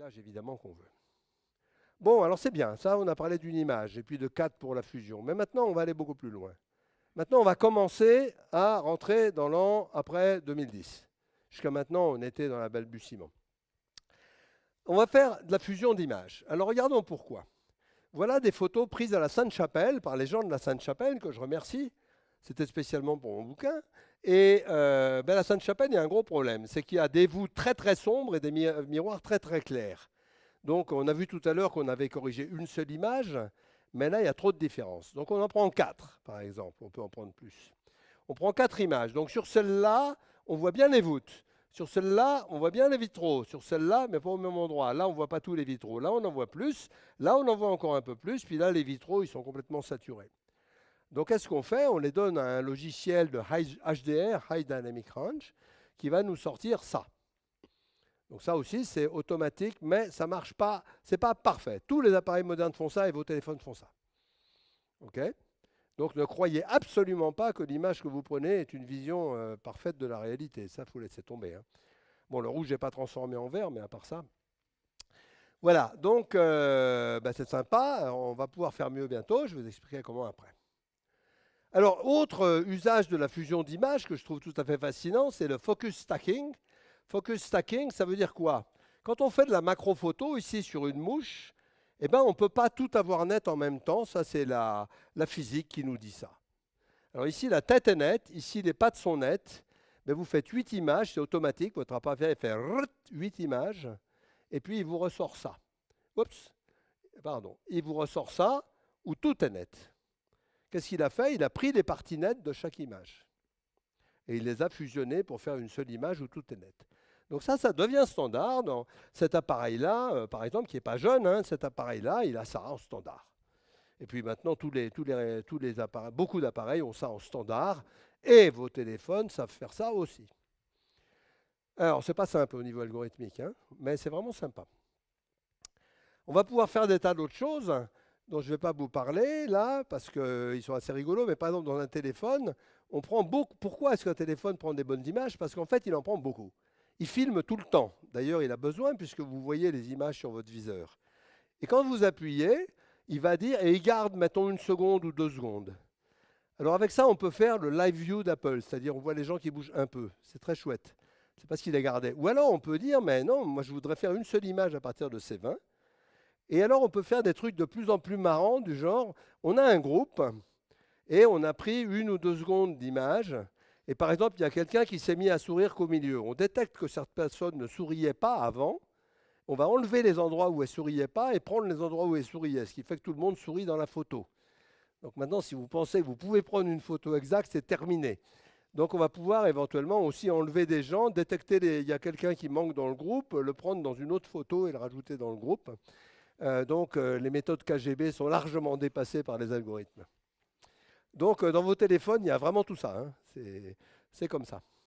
réglage évidemment qu'on veut. Bon, alors c'est bien, ça on a parlé d'une image, et puis de 4 pour la fusion. Mais maintenant on va aller beaucoup plus loin. Maintenant on va commencer à rentrer dans l'an après 2010. Jusqu'à maintenant on était dans la balbutiement. On va faire de la fusion d'images. Alors regardons pourquoi. Voilà des photos prises à la Sainte-Chapelle par les gens de la Sainte-Chapelle, que je remercie. C'était spécialement pour mon bouquin. Et la Sainte-Chapelle, il y a un gros problème. C'est qu'il y a des voûtes très très sombres et des miroirs très très clairs. Donc on a vu tout à l'heure qu'on avait corrigé une seule image, mais là il y a trop de différences. Donc on en prend 4, par exemple. On peut en prendre plus. On prend 4 images. Donc sur celle-là, on voit bien les voûtes. Sur celle-là, on voit bien les vitraux. Sur celle-là, mais pas au même endroit. Là, on ne voit pas tous les vitraux. Là, on en voit plus. Là, on en voit encore un peu plus. Puis là, les vitraux, ils sont complètement saturés. Donc, qu'est-ce qu'on fait? On les donne à un logiciel de HDR, High Dynamic Range, qui va nous sortir ça. Donc ça aussi, c'est automatique, mais ça ne marche pas. Ce n'est pas parfait. Tous les appareils modernes font ça et vos téléphones font ça. OK? Donc ne croyez absolument pas que l'image que vous prenez est une vision parfaite de la réalité. Ça, il faut laisser tomber. Hein. Bon, le rouge n'est pas transformé en vert, mais à part ça. Voilà, donc c'est sympa. On va pouvoir faire mieux bientôt. Je vais vous expliquer comment après. Alors, autre usage de la fusion d'images que je trouve tout à fait fascinant, c'est le focus stacking. Focus stacking, ça veut dire quoi? Quand on fait de la macro photo ici sur une mouche, eh ben, on ne peut pas tout avoir net en même temps. Ça, c'est la physique qui nous dit ça. Alors ici, la tête est nette. Ici, les pattes sont nettes. Mais vous faites 8 images, c'est automatique. Votre appareil fait 8 images. Et puis, il vous ressort ça. Oups, pardon. Il vous ressort ça où tout est net. Qu'est-ce qu'il a fait? Il a pris les parties nettes de chaque image. Et il les a fusionnées pour faire une seule image où tout est net. Donc ça devient standard dans cet appareil-là, par exemple, qui n'est pas jeune, hein, cet appareil-là, il a ça en standard. Et puis maintenant, tous les appareils, beaucoup d'appareils ont ça en standard, et vos téléphones savent faire ça aussi. Alors, c'est pas simple au niveau algorithmique, hein, mais c'est vraiment sympa. On va pouvoir faire des tas d'autres choses dont je ne vais pas vous parler là, parce qu'ils sont assez rigolos, mais par exemple, dans un téléphone, on prend beaucoup. Pourquoi est-ce qu'un téléphone prend des bonnes images? Parce qu'en fait, il en prend beaucoup. Il filme tout le temps. D'ailleurs, il a besoin, puisque vous voyez les images sur votre viseur. Et quand vous appuyez, il va dire, et il garde, mettons, 1 seconde ou 2 secondes. Alors avec ça, on peut faire le live view d'Apple, c'est-à-dire on voit les gens qui bougent un peu. C'est très chouette. C'est parce qu'il a gardé. Ou alors on peut dire, mais non, moi je voudrais faire une seule image à partir de ces 20. Et alors on peut faire des trucs de plus en plus marrants, du genre, on a un groupe, et on a pris 1 ou 2 secondes d'image, et par exemple, il y a quelqu'un qui s'est mis à sourire qu'au milieu. On détecte que certaines personnes ne souriaient pas avant, on va enlever les endroits où elle ne souriait pas et prendre les endroits où elle souriait, ce qui fait que tout le monde sourit dans la photo. Donc maintenant, si vous pensez que vous pouvez prendre une photo exacte, c'est terminé. Donc on va pouvoir éventuellement aussi enlever des gens, détecter il y a quelqu'un qui manque dans le groupe, le prendre dans une autre photo et le rajouter dans le groupe. Les méthodes KGB sont largement dépassées par les algorithmes. Donc dans vos téléphones, il y a vraiment tout ça. Hein. C'est comme ça.